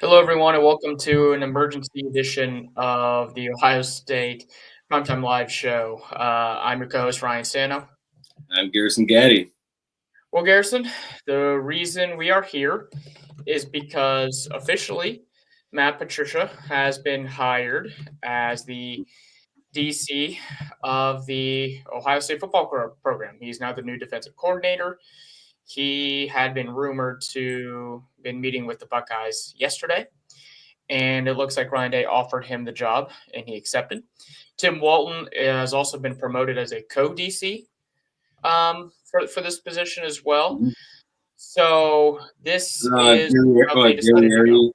Hello, everyone, and welcome to an emergency edition of the Ohio State Primetime Live Show. I'm your co-host Ryan Sano. I'm Garrison Gaddy. Well, Garrison, the reason we are here is because officially Matt Patricia has been hired as the DC of the Ohio State football program. He's now the new defensive coordinator. He had been rumored to been meeting with the Buckeyes yesterday, and it looks like Ryan Day offered him the job, and he accepted. Tim Walton has also been promoted as a co-DC for this position as well. Mhm. So this Uh, is Gary, how uh, they Gary decided to go. Airy,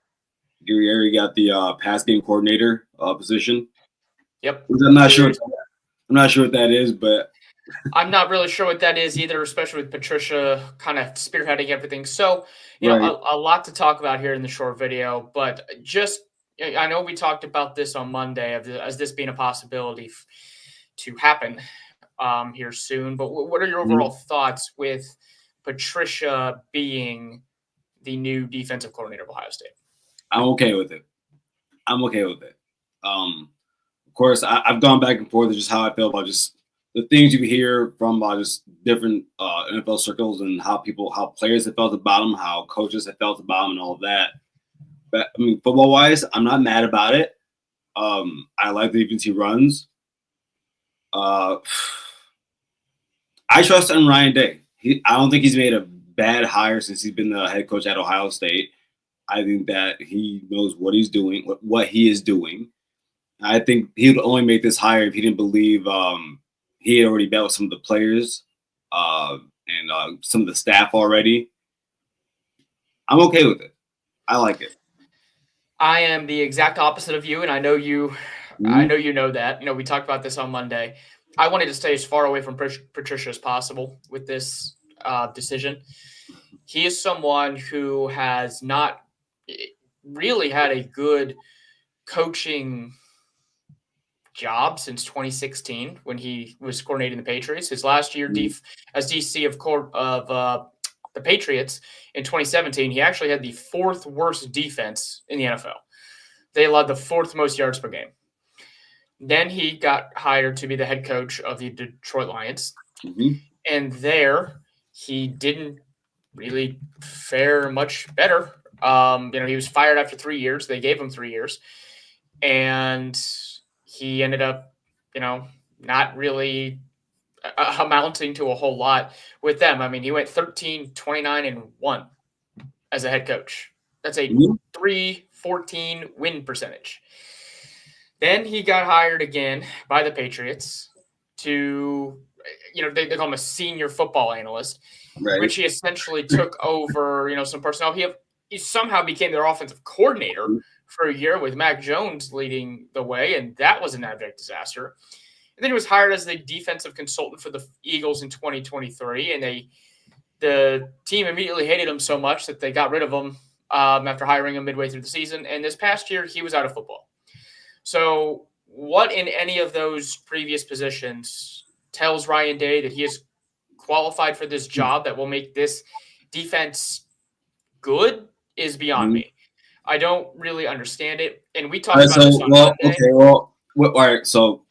Gary Airy got the pass game coordinator position. Yep. Which I'm not sure. Gary's, I'm not sure what that is, but I'm not really sure what that is either, especially with Patricia kind of spearheading everything. So, right. a lot to talk about here in the short video, but just I know we talked about this on Monday as this being a possibility to happen here soon. But what are your overall Mhm. thoughts with Patricia being the new defensive coordinator of Ohio State? I'm okay with it. I'm okay with it. Of course, I've gone back and forth with just how I feel about just the things you hear from just different NFL circles and how players have felt about them, how coaches have felt about them, and all of that. But I mean, football wise, I'm not mad about it. I like the defense he runs. Uh, I trust in Ryan Day. I don't think he's made a bad hire since he's been the head coach at Ohio State. I think that he knows what he's doing, what he is doing. I think he would only make this hire if he didn't believe he had already met with some of the players and some of the staff already. I'm okay with it. I like it. I am the exact opposite of you, and I know you. I Mhm. know you know that. We talked about this on Monday. I wanted to stay as far away from Patricia as possible with this decision. He is someone who has not really had a good coaching job since 2016 when he was coordinating the Patriots. His last year Mhm. as DC of the Patriots in 2017, he actually had the fourth worst defense in the NFL. They allowed the fourth most yards per game. Then he got hired to be the head coach of the Detroit Lions, Mhm. and there he didn't really fare much better. He was fired after 3 years. They gave him 3 years, and he ended up, not really amounting to a whole lot with them. I mean, he went 13, 29, and 1 as a head coach. That's a Mhm. 314 win percentage. Then he got hired again by the Patriots to, they call him a senior football analyst, Right. which he essentially took over, some personnel. He somehow became their offensive coordinator for a year with Mac Jones leading the way, and that was an abject disaster. And then he was hired as the defensive consultant for the Eagles in 2023, and the team immediately hated him so much that they got rid of him after hiring him midway through the season. And this past year, he was out of football. So, what in any of those previous positions tells Ryan Day that he is qualified for this job that will make this defense good is beyond Mhm. me. I don't really understand it. And we All talked right. about this So, on well, Monday. okay. All right. So,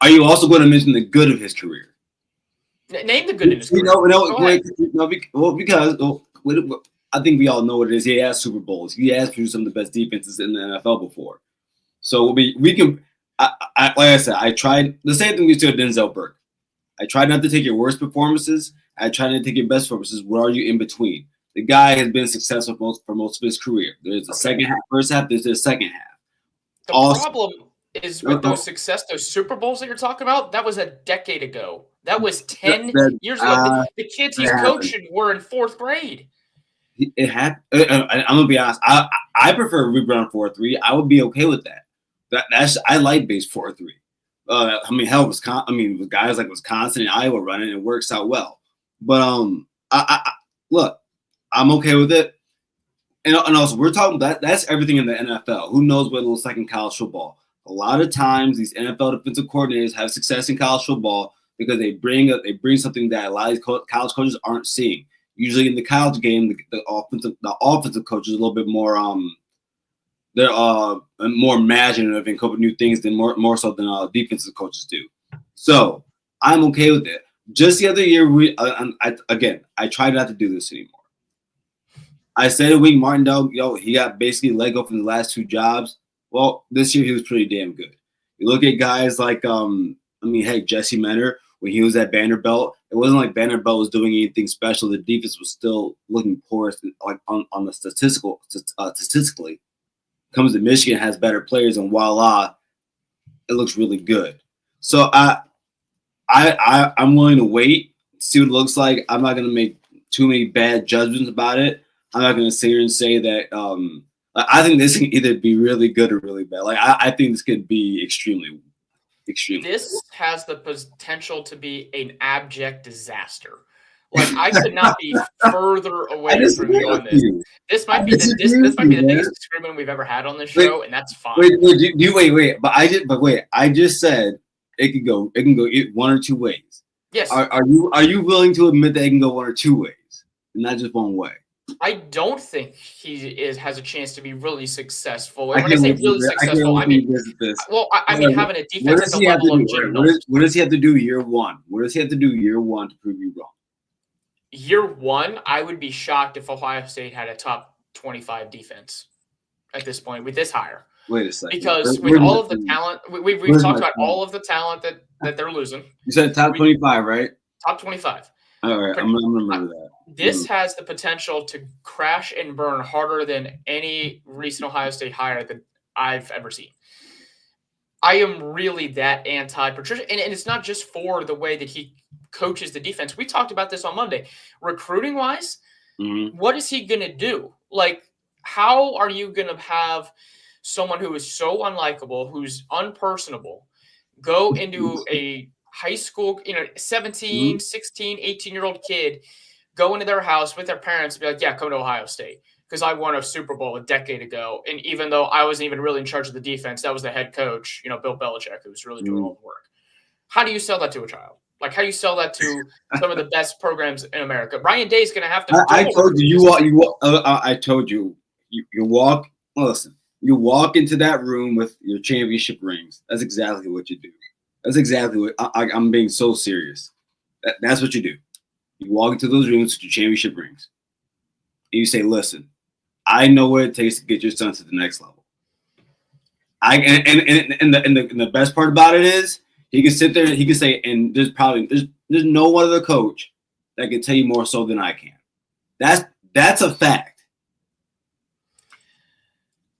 are you also going to mention the good of his career? Name the good in his You career. know, no, Go ahead. wait, no, because I think we all know what it is. He has Super Bowls. He has produced some of the best defenses in the NFL before. So we can. Like I said, I tried the same thing we did with Denzel Burke. I tried not to take your worst performances. I tried not to take your best performances. Where are you in between? The guy has been successful for most of his career. There's a Okay. second half, first half. There's a second half. The Also, problem is with uh, those Super Bowls that you're talking about, that was a decade ago. That was that, 10 that, years ago. uh, The kids he's that happened. coaching were in fourth grade. It happened. I'm gonna be honest. I prefer we run 4-3. I would be okay with that. That's I like base 4-3. I mean, hell, Wisconsin. I mean, with guys like Wisconsin and Iowa running, it works out well. But look, I'm okay with it. And also, we're talking that's everything in the NFL. Who knows what it looks like in college football? A lot of times, these NFL defensive coordinators have success in college football because they bring something that a lot of college coaches aren't seeing. Usually in the college game, the offensive coach is a little bit more they're more imaginative and come up with new things than more so than defensive coaches do. So I'm okay with it. Just the other year, I tried not to do this anymore. I said a week, Martindale, he got basically let go from the last 2 jobs. Well, this year he was pretty damn good. You look at guys like, Jesse Mentor, when he was at Vanderbilt, it wasn't like Vanderbilt was doing anything special. The defense was still looking porous, like on the statistically. Comes to Michigan, has better players, and voila, it looks really good. So I'm willing to wait, see what it looks like. I'm not going to make too many bad judgments about it. I'm not going to sit here and say that I think this can either be really good or really bad. Like I think this could be extremely. This has the potential to be an abject disaster. Like I could not be further away from you on this. This might be the biggest disagreement we've ever had on this show, and that's fine. Wait. I just said it can go one or two ways. Yes. Are you willing to admit that it can go one or two ways, and not just one way? I don't think he has a chance to be really successful. And when I say really successful, I mean having a defense at the level of Jim Knowles. What does he have to do year one? What does he have to do year one to prove you wrong? Year one, I would be shocked if Ohio State had a top 25 defense at this point with this hire. Wait a second. Because with all of the talent, we've talked about all of the talent that they're losing. You said top 25, right? Top 25. All right, I'm going to remember that. This has the potential to crash and burn harder than any recent Ohio State hire that I've ever seen. I am really that anti-Patricia. And it's not just for the way that he coaches the defense. We talked about this on Monday. Recruiting-wise, what is he going to do? Like, how are you going to have someone who is so unlikable, who's unpersonable, go into a high school, 17, 16, 18-year-old kid, go into their house with their parents and be like, yeah, come to Ohio State because I won a Super Bowl a decade ago. And even though I wasn't even really in charge of the defense, that was the head coach, Bill Belichick, who was really doing all the work. How do you sell that to a child? Like, how do you sell that to some of the best programs in America? Ryan Day is going to have to. I told you, I told you, you walk. Listen, you walk into that room with your championship rings. That's exactly what you do. That's exactly what I'm being so serious. That's what you do. You walk into those rooms with your championship rings. And you say, listen, I know what it takes to get your son to the next level. And the best part about it is he can sit there and he can say, and there's no one other coach that can tell you more so than I can. That's a fact.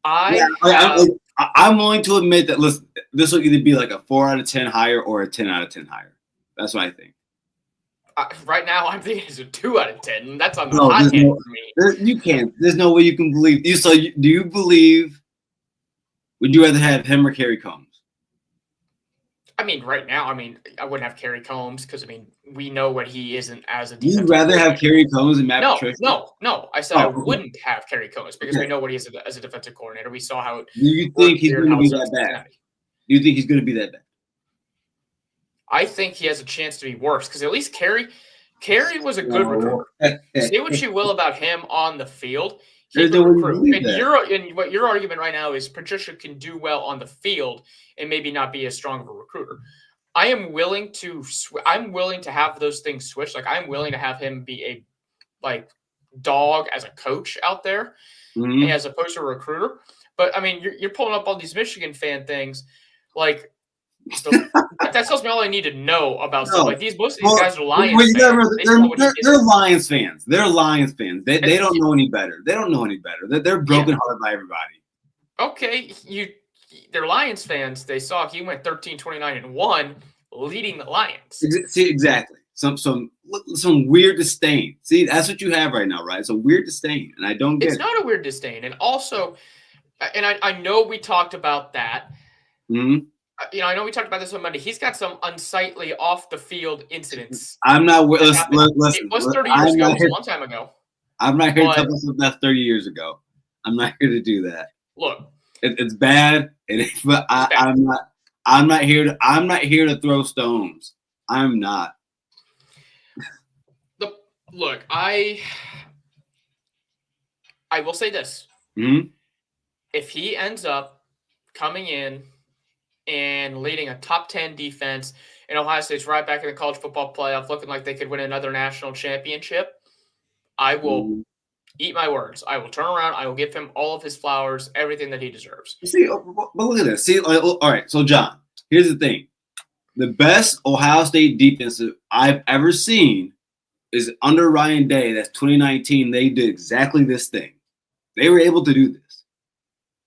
I'm willing to admit that, listen, this will either be like a 4 out of 10 hire or a 10 out of 10 hire. That's what I think. Right now, I'm thinking it's a 2 out of 10. That's on the hot end for me. You can't. There's no way you can believe. Do you believe? Would you rather have him or Kerry Combs? I mean, right now, I wouldn't have Kerry Combs because, we know what he isn't as a defensive. You'd rather have Kerry Combs and Matt Patricia? No. I said I wouldn't have Kerry Combs because we know what he is as a defensive coordinator. We saw how. Do you think he's going to be that bad? Do you think he's going to be that bad? I think he has a chance to be worse because at least Kerry was a good recruiter. Say what you will about him on the field. He's a recruit. And what your argument right now is Patricia can do well on the field and maybe not be as strong of a recruiter. I am willing to have those things switch. Like I'm willing to have him be a dog as a coach out there as opposed to a recruiter. But you're pulling up all these Michigan fan things like. So that tells me all I need to know about stuff like these. Most of these guys are Lions fans. They're Lions fans. They're Lions fans. They don't know any better. They don't know any better. They're brokenhearted by everybody. Okay, they're Lions fans. They saw he went 13-29-1, leading the Lions. See, exactly. Some weird disdain. See, that's what you have right now, right? It's a weird disdain, and I don't get it. It's not a weird disdain, and also, and I know we talked about that. Mm-hmm. I know we talked about this on Monday. He's got some unsightly off-the-field incidents. I'm not. Listen, it was 30 years ago. It was a long time ago. I'm not here to tell myself that's 30 years ago. I'm not here to do that. Look, it's bad. But I'm not. I'm not here to throw stones. I'm not. Look, I will say this. Mm-hmm. If he ends up coming in and leading a top 10 defense, and Ohio State's right back in the college football playoff, looking like they could win another national championship, I will eat my words. I will turn around. I will give him all of his flowers, everything that he deserves. See, but look at this. See, like, all right. So, John, here's the thing: the best Ohio State defensive I've ever seen is under Ryan Day. That's 2019. They did exactly this thing. They were able to do this.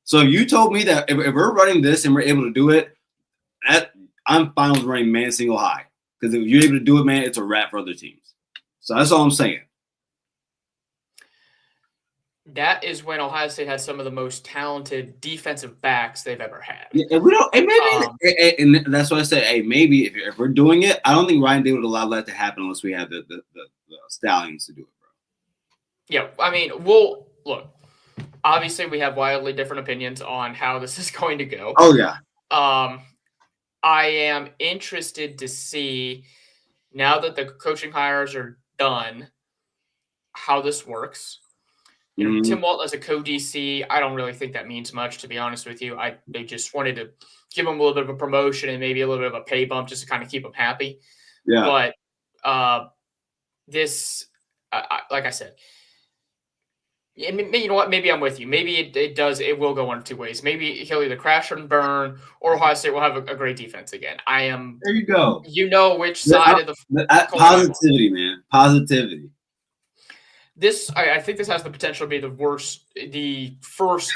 So, if you told me that if we're running this and we're able to do it, I'm fine with running man single high, because if you're able to do it, man, it's a wrap for other teams. So that's all I'm saying. That is when Ohio State had some of the most talented defensive backs they've ever had. Yeah, and we don't, and maybe, and that's why I said, hey, maybe if we're doing it, I don't think Ryan Day would allow that to happen unless we have the Stallions to do it, bro. Yeah, I mean, we'll look. Obviously, we have wildly different opinions on how this is going to go. Oh yeah. I am interested to see, now that the coaching hires are done, how this works. You know, Tim Walton as a co-DC, I don't really think that means much, to be honest with you. They just wanted to give him a little bit of a promotion and maybe a little bit of a pay bump just to kind of keep him happy. Yeah. But this, like I said, you know what? Maybe I'm with you. Maybe it will go one of two ways. Maybe he'll either crash and burn, or Ohio State will have a great defense again. There you go. You know which side of the positivity, man. Positivity. I think this has the potential to be the first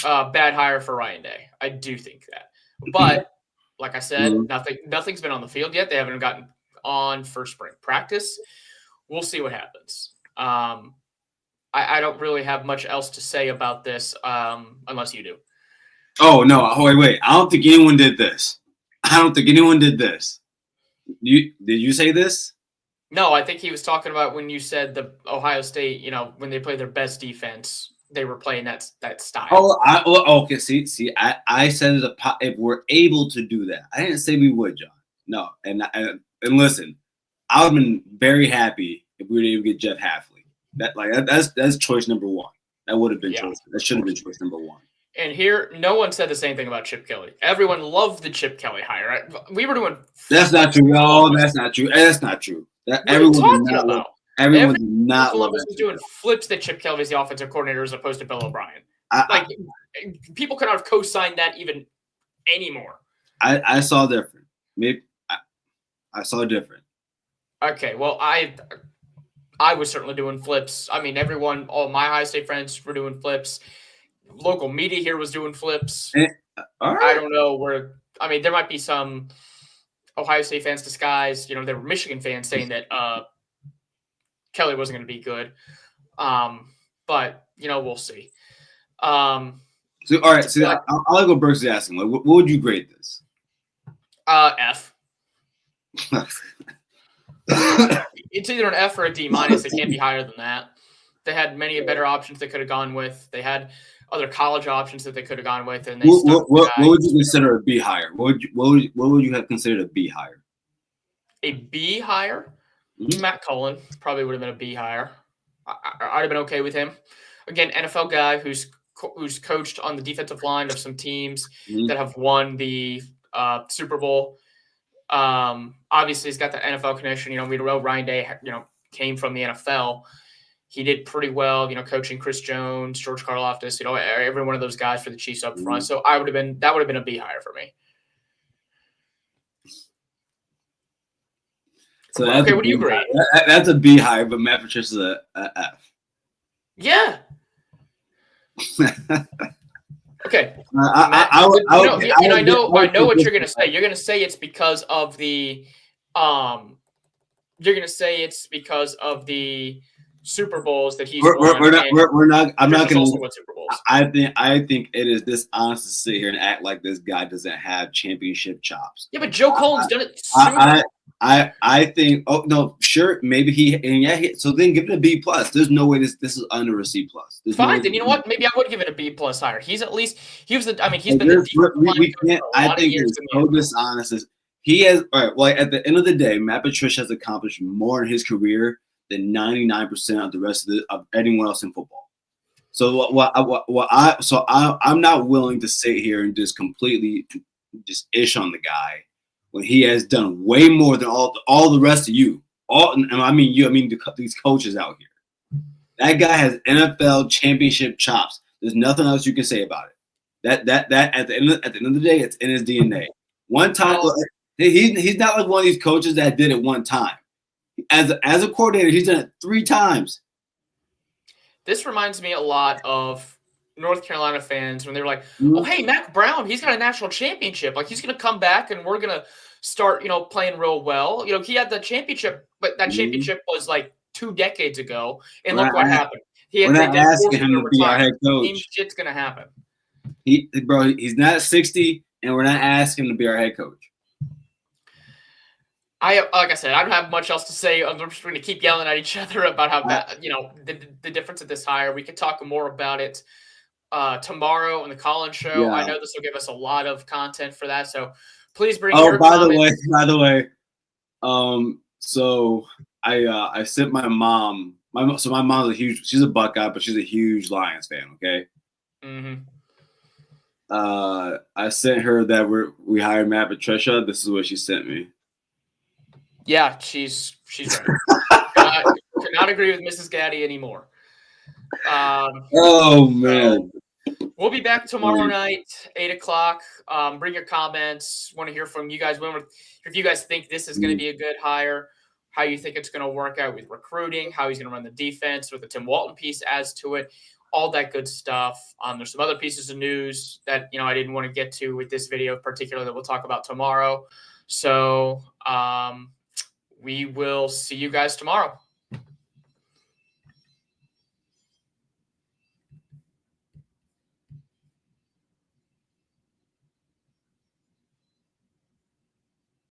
bad hire for Ryan Day. I do think that. But like I said, nothing's been on the field yet. They haven't gotten on for spring practice. We'll see what happens. I don't really have much else to say about this unless you do. Oh, no. Wait. I don't think anyone did this. Did you say this? No, I think he was talking about when you said the Ohio State, you know, when they play their best defense, they were playing that style. Okay. See, I said if we're able to do that. I didn't say we would, John. No, and listen, I would have been very happy if we were able to get Jeff Hafley. That's choice number one. That would have been choice. That should have been choice number one. And here, no one said the same thing about Chip Kelly. Everyone loved the Chip Kelly hire. Right? We were doing. That's not true. Oh, that's not true. That's not true. Everyone did not love it. Was doing flips that Chip Kelly is the offensive coordinator as opposed to Bill O'Brien. People could not have co-signed that even anymore. I saw different. Maybe I saw different. Okay, well, I was certainly doing flips. I mean, all my Ohio State friends were doing flips. Local media here was doing flips. All right. I don't know where. I mean, there might be some Ohio State fans disguised. You know, there were Michigan fans saying that Kelly wasn't going to be good. But you know, we'll see. All right. So I like what Burks is asking. Like, what would you grade this? F. It's either an F or a D minus. It can't be higher than that. They had many better options they could have gone with. They had other college options that they could have gone with, and they. What would you consider a B higher? What would you have considered a B higher? A B higher? Mm-hmm. Matt Cullen probably would have been a B higher. I'd have been okay with him. Again, NFL guy who's coached on the defensive line of some teams that have won the Super Bowl. Obviously, he's got the NFL connection. You know, we know Ryan Day, came from the NFL. He did pretty well, coaching Chris Jones, George Karlaftis, every one of those guys for the Chiefs up front. So that would have been a B hire for me. So okay, what do you grade? That's a B hire, but Matt Patricia's a F. Yeah. Okay. I know what you're gonna say. You're gonna say it's because of the Super Bowls that he's we're not. I'm not going to win Super Bowls. I think it is dishonest to sit here and act like this guy doesn't have championship chops. Yeah, but Joe Cullen's done it. I think. Oh no, sure, maybe so then give it a B plus. There's no way this is under a C plus. Fine, then you know what? Maybe I would give it a B plus higher. He's been the. He's been we can't. I think it's so dishonest. He has. All right. Well, at the end of the day, Matt Patricia has accomplished more in his career than 99% of the rest of anyone else in football. So I'm not willing to sit here and just completely just ish on the guy when he has done way more than all the rest of you. These coaches out here. That guy has NFL championship chops. There's nothing else you can say about it. That at the end of the day, it's in his DNA. One time, he's not like one of these coaches that did it one time. As a coordinator, he's done it 3 times. This reminds me a lot of North Carolina fans when they were like, "Oh, hey, Mac Brown, he's got a national championship. Like he's going to come back and we're going to start, playing real well." He had the championship, but that championship was like 2 decades ago, and look what happened. We're not asking him to be our head coach. Same shit's going to happen. He's not 60, and we're not asking him to be our head coach. Like I said, I don't have much else to say. I'm just going to keep yelling at each other about how bad, the difference of this hire. We could talk more about it tomorrow on the Collins show. Yeah. I know this will give us a lot of content for that. So please bring your comments. By the way, so I sent my mom. My mom's she's a Buckeye, but she's a huge Lions fan. Okay. Mm-hmm. I sent her that we hired Matt Patricia. This is what she sent me. Yeah, she's right. Could not agree with Mrs. Gaddy anymore. Oh man. So we'll be back tomorrow night, 8:00. Bring your comments. Want to hear from you guys. If you guys think this is going to be a good hire, how you think it's going to work out with recruiting, how he's going to run the defense with the Tim Walton piece adds to it, all that good stuff. There's some other pieces of news that I didn't want to get to with this video in particular that we'll talk about tomorrow. So we will see you guys tomorrow.